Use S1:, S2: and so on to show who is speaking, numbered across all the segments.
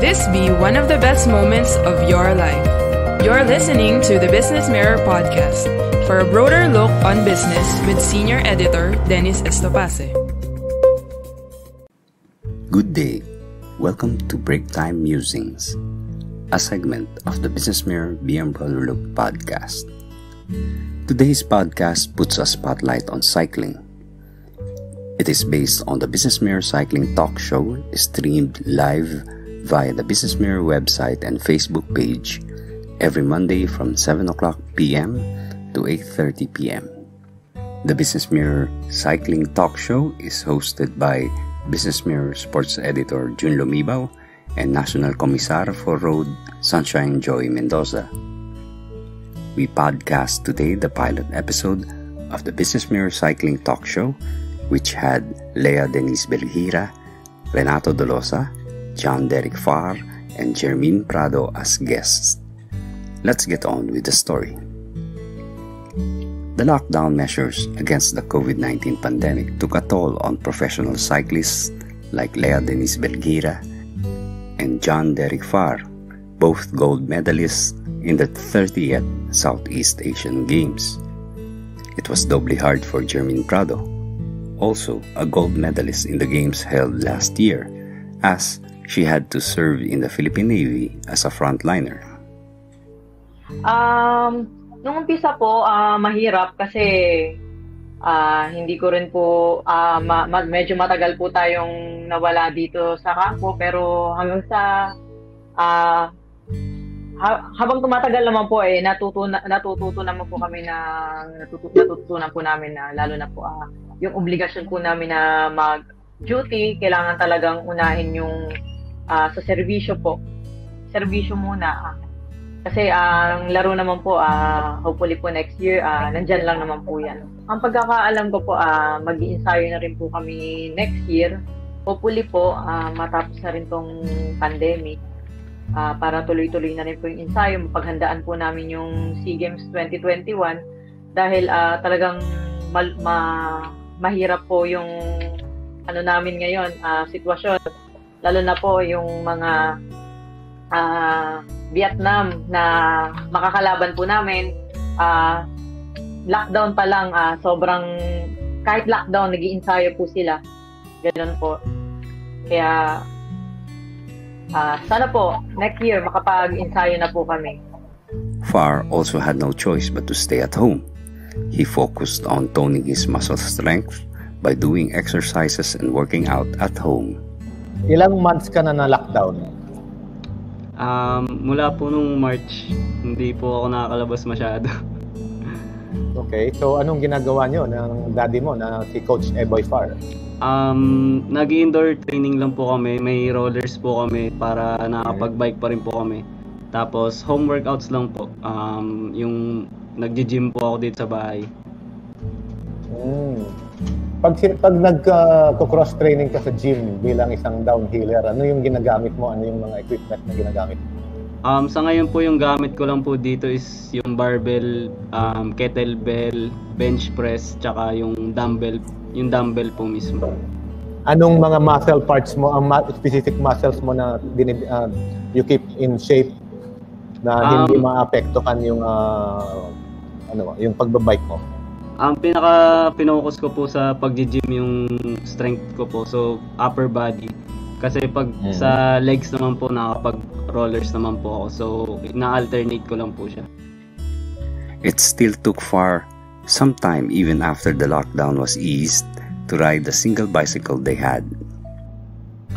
S1: this be one of the best moments of your life. You're listening to the Business Mirror podcast for a broader look on business with Senior Editor Dennis Estopace.
S2: Good day. Welcome to Break Time Musings, a segment of the Business Mirror BM Broader Look podcast. Today's podcast puts a spotlight on cycling. It is based on the Business Mirror Cycling Talk Show, streamed live via the Business Mirror website and Facebook page every Monday from 7 o'clock p.m. to 8:30 p.m. The Business Mirror Cycling Talk Show is hosted by Business Mirror Sports Editor Jun Lumibaw and National Commissar for Road Sunshine Joy Mendoza. We podcast today the pilot episode of the Business Mirror Cycling Talk Show, which had Lea Denise Belghira, Renato Dolosa, John Derek Farr, and Jermaine Prado as guests. Let's get on with the story. The lockdown measures against the COVID-19 pandemic took a toll on professional cyclists like Lea Denise Belghira and John Derek Farr, both gold medalists in the 30th Southeast Asian Games. It was doubly hard for Jermaine Prado, also a gold medalist in the games held last year, as she had to serve in the Philippine Navy as a frontliner.
S3: Nung umpisa po, mahirap kasi hindi ko rin po, medyo matagal po tayong nawala dito sa kampo, pero hanggang sa, habang tumatagal naman po natututo naman po kami natututunan po namin na lalo na po yung obligasyon po namin na mag-duty, kailangan talagang unahin yung sa serbisyo po. Serbisyo muna. Kasi ang laro naman po, hopefully po next year, nandyan lang naman po yan. Ang pagkakaalam ko po, mag-i-ensayo na rin po kami next year. Hopefully po, matapos na rin tong pandemic. Para tuloy-tuloy na rin po yung ensayo. Mapaghandaan po namin yung SEA Games 2021 dahil talagang mahirap po yung namin ngayon, sitwasyon. Lalo na po yung mga Vietnam na makakalaban po namin, lockdown pa lang, sobrang, kahit lockdown, nag-iinsayo po sila. Ganun po. Kaya, sana po, next year, makapag-ensayo na po kami.
S2: Farr also had no choice but to stay at home. He focused on toning his muscle strength by doing exercises and working out at home.
S4: Ilang months ka na lockdown?
S5: Mula po nung March, hindi po ako nakakalabas masyado.
S4: Okay, so anong ginagawa nyo ng daddy mo na si Coach Eboy Farr?
S5: Nag-indoor training lang po kami, may rollers po kami para nakapag-bike pa rin po kami. Tapos home workouts lang po, yung nag-gym po ako dito sa bahay. Pag nag-cross training ka sa gym bilang isang downhiller, ano yung ginagamit mo? Ano yung mga equipment na ginagamit mo? Sa ngayon po yung gamit ko lang po dito is yung barbell, kettlebell, bench press, tsaka yung dumbbell po mismo.
S4: Anong mga muscle parts mo, ang specific muscles mo na you keep in shape na hindi maapektuhan yung yung pagbabike mo?
S5: Ang pinaka-finokus ko po sa pag-gym yung strength ko po, so upper body. Kasi pag sa legs naman po, nakapag-rollers naman po ako, so na-alternate ko lang po siya.
S2: It still took Farr some time even after the lockdown was eased to ride the single bicycle they had.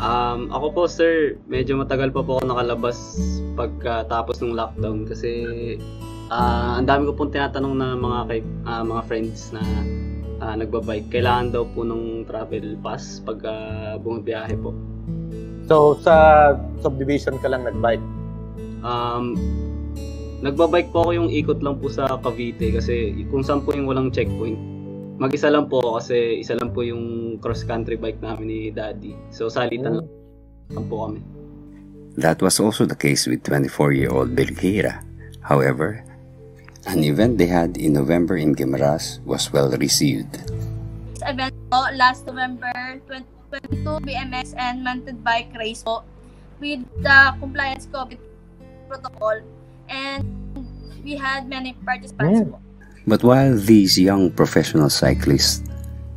S5: Ako po sir, medyo matagal pa po ako nakalabas pagkatapos ng lockdown kasi ang dami ko pong tinatanong na mga friends na nagbabike. Kailangan daw po ng travel pass pag bumibiyahe po.
S4: So sa subdivision ka lang nagbike?
S5: Nagbabike po ako yung ikot lang po sa Cavite kasi kung saan po yung walang checkpoint. Mag-isa lang po ako kasi isa lang po yung cross-country bike namin ni Daddy. So salitan lang po kami.
S2: That was also the case with 24-year-old Belghira. However, an event they had in November in Guimaras was well received.
S6: This event po, last November 2022 BMX and mountain bike race po. with the compliance COVID protocol, and we had many participants.
S2: But while these young professional cyclists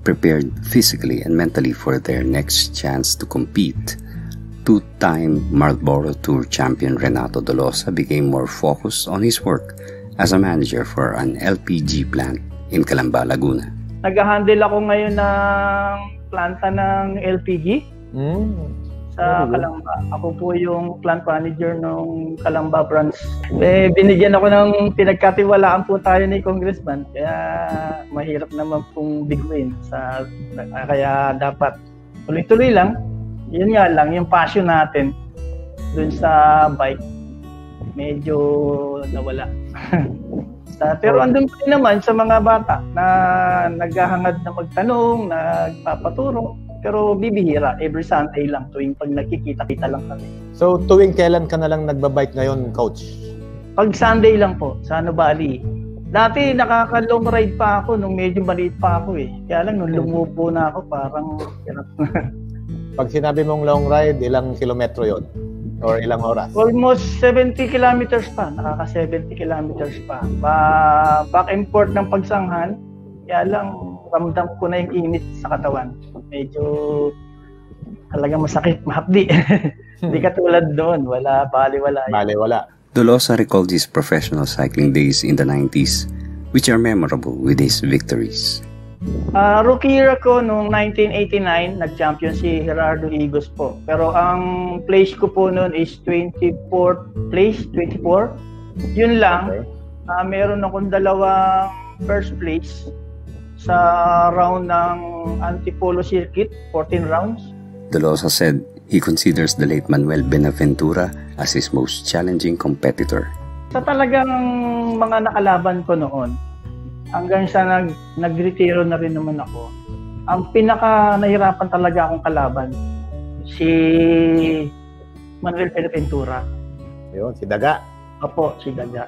S2: prepared physically and mentally for their next chance to compete, two-time Marlboro Tour champion Renato Dolosa became more focused on his work as a manager for an LPG plant in Calamba, Laguna.
S7: Nag-handle ako ngayon ng planta ng LPG sa Calamba. Ako po yung plant manager ng Calamba branch. Binigyan ako ng pinagkatiwalaan po tayo ni Congressman, kaya mahirap naman pong biguin. Kaya dapat tuloy-tuloy lang. Yun nga lang, yung passion natin dun sa bike, medyo nawala. Pero andun pa rin naman sa mga bata na naghahangad na magtanong, nagpapaturo. Pero bibihira, every Sunday lang, tuwing pag nakikita-kita lang kami.
S4: So tuwing kailan ka na lang nagbabike ngayon, Coach?
S7: Pag Sunday lang po, sa Nubali. Dati nakaka-long ride pa ako nung medyo maliit pa ako eh. Kaya lang nung lumupo na ako, parang hirap na.
S4: Pag sinabi mong long ride, ilang kilometro yon? Or ilang oras?
S7: Almost 70 kilometers pa. Nakaka-70 kilometers pa. Back and forth ng pagsanghan. Kaya lang, ramdam ko na yung init sa katawan. Medyo talagang masakit, mahapdi. Hindi katulad doon. Wala, baliwala.
S2: Dolosa recalled his professional cycling days in the 90s, which are memorable with his victories.
S7: Rookie year ko noong 1989, nag-champion si Gerardo Higos po. Pero ang place ko po noon is 24th place, 24. Yun lang, meron akong dalawang first place sa round ng Antipolo Circuit, 14 rounds.
S2: Dolosa said he considers the late Manuel Benaventura as his most challenging competitor.
S7: Sa talagang mga nakalaban ko noon, hanggang sa nagretiro na rin naman ako, ang pinaka nahirapan talaga akong kalaban, si Manuel Benaventura.
S4: Yun, si Daga.
S7: Opo, si Daga.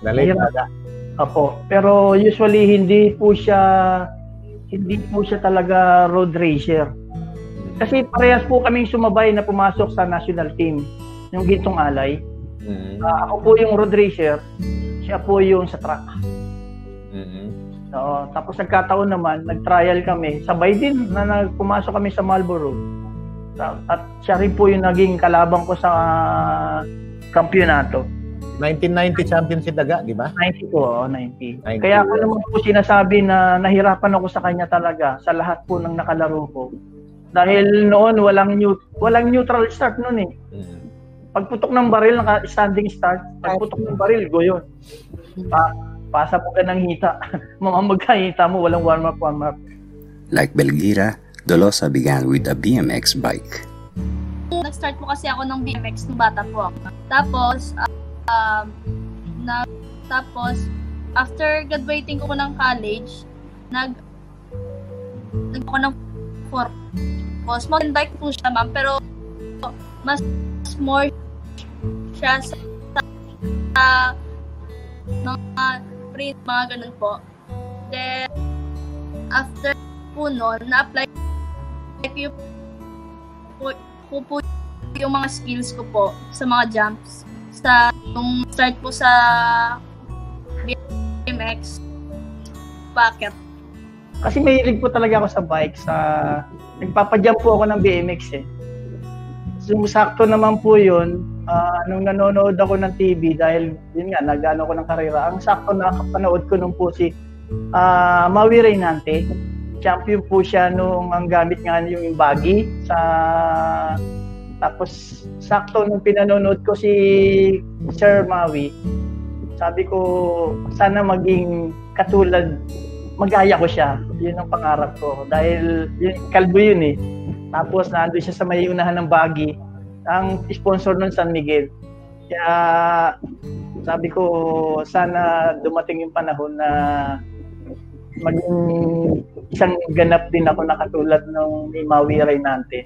S4: Daga.
S7: Opo, pero usually hindi po siya talaga road racer. Kasi parehas po kaming sumabay na pumasok sa national team, yung Gintong Alay. Ako po yung road racer, siya po yung sa track. Tapos nagkataon naman, nag-trial kami, sabay din na pumasok kami sa Marlboro. At siya rin po yung naging kalabang ko sa kampyonato.
S4: 1990 champion si Daga, di ba?
S7: 90 po, 90. Kaya ako naman po sinasabi na nahirapan ako sa kanya talaga sa lahat po ng nakalaro ko. Dahil noon walang neutral start noon eh. Pagputok ng baril, standing start. Pagputok ng baril, go yun. Pasa po ka ng hita. Mga magkahita mo, walang warm-up.
S2: Like Belgira, Dolosa began with a BMX bike.
S6: Nag-start po kasi ako ng BMX nung bata po ako. Tapos, after graduating ko ng college, nag ako ng small bike po siya, ma'am, pero mas more siya sa mga print, mga ganun po. Then, after po nun, na-apply ko po yung mga skills ko po sa mga jumps. Nung start po sa BMX bucket.
S7: Kasi mahilig po talaga ako sa bike. Nagpapajump po ako ng BMX eh. Sumusakto naman po yun. Nung nanonood ako ng TV, dahil yun nga, nag-ano ko ng karera, ang sakto na kapanood ko nung po si Maui Reynante. Champion po siya nung ang gamit nga yung buggy. Tapos sakto nung pinanonood ko si Sir Maui, sabi ko sana maging katulad, magaya ko siya. Yun ang pangarap ko. Dahil kalbo yun eh. Tapos nandun siya sa may unahan ng buggy. Ang sponsor nun San Miguel. Kaya sabi ko sana dumating yung panahon na maging isang ganap din ako na katulad ng ni Maui Reynante.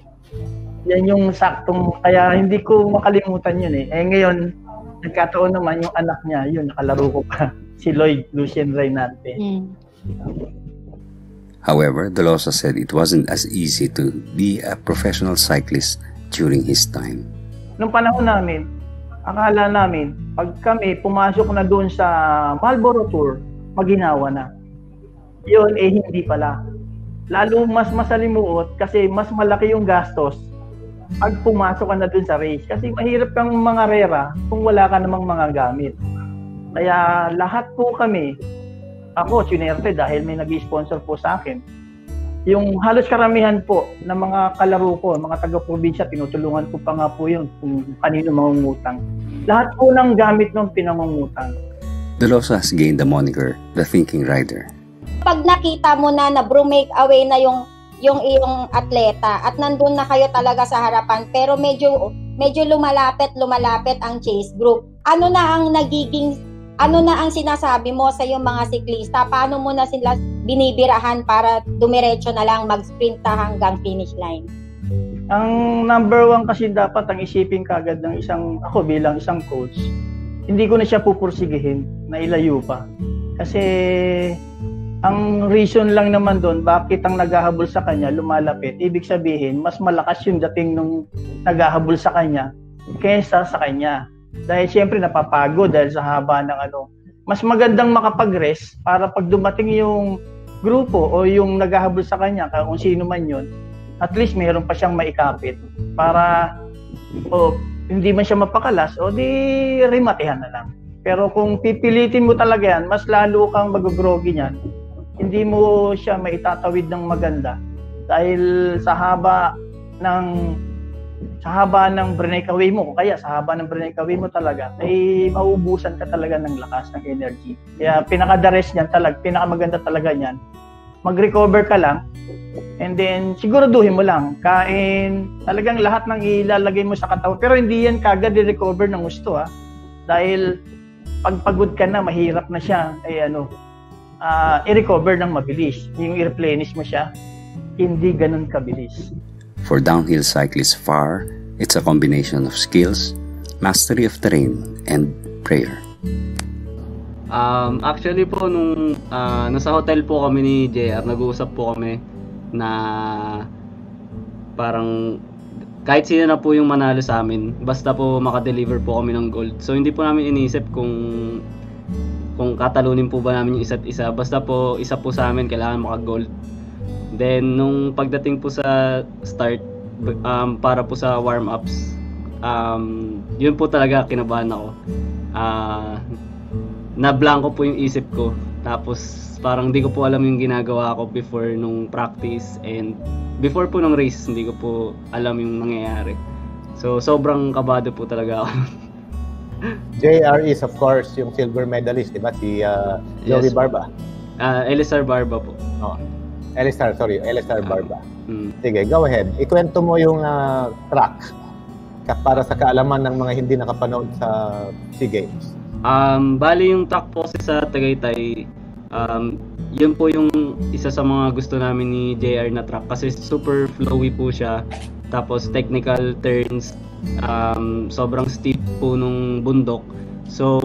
S7: Yan yung saktong, kaya hindi ko makalimutan yun eh. Ngayon, nagkataon naman yung anak niya, yun, nakalaro ko pa, si Lloyd Lucien Reynante.
S2: However, Dolosa said it wasn't as easy to be a professional cyclist during his time.
S7: nung panahon namin, akala namin, pag kami pumasok na doon sa Marlboro Tour, maginawa na. Yun, hindi pala. Lalo mas masalimuot kasi mas malaki yung gastos pag pumasok ka na doon sa race. Kasi mahirap kang mga rera kung wala ka namang mga gamit. Kaya lahat po kami, ako, sinerte dahil may nag-sponsor po sa akin. Yung halos karamihan po ng mga kalaro ko, mga taga-probinsya, tinutulungan ko pa nga po yun kung kanino mangungutang. Lahat po ng gamit ng pinangungutang.
S2: Delosa has gained the moniker, the Thinking Rider.
S8: Pag nakita mo na bro make away na yung iyong atleta at nandun na kayo talaga sa harapan pero medyo lumalapit ang chase group. Ano na ang sinasabi mo sa yung mga siklista? Paano mo na sila binibirahan para dumiretso na lang mag-sprint hanggang finish line?
S7: Ang number 1 kasi dapat ang isipin kagad ng ako bilang isang coach, hindi ko na siya pupursigihin na ilayo pa. Kasi ang reason lang naman doon, bakit ang naghahabol sa kanya lumalapit, ibig sabihin, mas malakas yung dating nung naghahabol sa kanya kaysa sa kanya. Dahil siyempre napapagod dahil sa haba ng Mas magandang makapag-rest para pag dumating yung grupo o yung naghahabol sa kanya, kung sino man yun, at least mayroon pa siyang maikapit para hindi man siya mapakalas o di rimatehan na lang. Pero kung pipilitin mo talaga yan, mas lalo kang mag-groggy niyan. Hindi mo siya maitatawid ng maganda dahil sa haba ng breakaway mo, kaya sa haba ng breakaway mo talaga ay mauubusan ka talaga ng lakas, ng energy. Kaya pinaka-the-rest niyan talaga, pinakamaganda talaga niyan, mag-recover ka lang and then siguraduhin mo lang, kain, talagang lahat ng ilalagay mo sa katawan, pero hindi yan kagad i-recover ng gusto dahil pag pagod ka na, mahirap na siya, i-recover ng mabilis. Yung i-replenish mo siya, hindi ganun kabilis.
S2: For downhill cyclists far, it's a combination of skills, mastery of terrain, and prayer.
S5: Actually po, nung nasa hotel po kami ni JR, nag-uusap po kami na parang kahit sino na po yung manalo sa amin, basta po makadeliver po kami ng gold. So hindi po namin inisip kung katalunin po ba namin yung isa't isa. Basta po, isa po sa amin kailangan maka-gold. Then, nung pagdating po sa start, para po sa warm-ups, yun po talaga kinabahan ako. Na-blanko po yung isip ko. Tapos, parang hindi ko po alam yung ginagawa ko before nung practice and before po nung race, hindi ko po alam yung nangyayari. So, sobrang kabado po talaga ako.
S4: JR is of course yung silver medalist, di ba? Si Joey Barba.
S5: Elisar Barba po.
S4: Elisar Barba. Sige, go ahead. Ikwento mo yung track para sa kaalaman ng mga hindi nakapanood sa SEA Games.
S5: Bali yung track po sa Tagaytay, yun po yung isa sa mga gusto namin ni JR na track kasi super flowy po siya. Tapos technical turns, sobrang steep po nung bundok. So,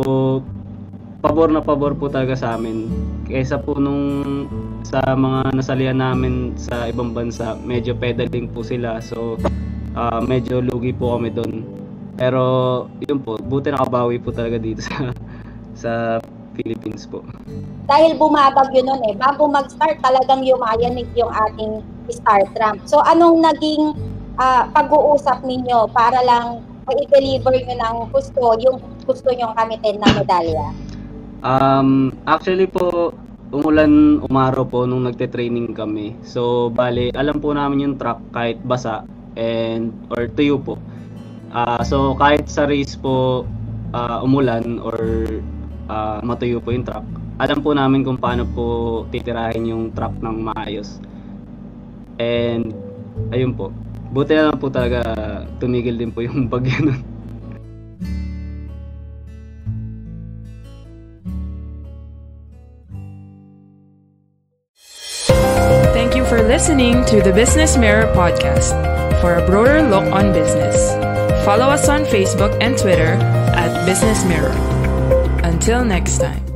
S5: pabor na pabor po talaga sa amin. Kaysa po nung sa mga nasalihan namin sa ibang bansa, medyo pedaling po sila. So, medyo lugi po kami doon. Pero, yun po, buti nakabawi po talaga dito sa Philippines po.
S8: Dahil bumabagyo nun bago mag-start talagang yumayanig yung ating start ramp. So, anong naging pag-uusap ninyo para lang i-deliver nyo ng yung gusto nyong kamitin na medalya?
S5: Actually po, umaraw po nung nagte-training kami. So, bali, alam po namin yung track kahit basa or tuyo po. So, kahit sa race po umulan or matuyo po yung track, alam po namin kung paano po titirahin yung track ng maayos. And, ayun po. Buti na lang po talaga tumigil din po yung bagyo nun.
S1: Thank you for listening to the Business Mirror podcast. For a broader look on business, follow us on Facebook and Twitter at Business Mirror. Until next time.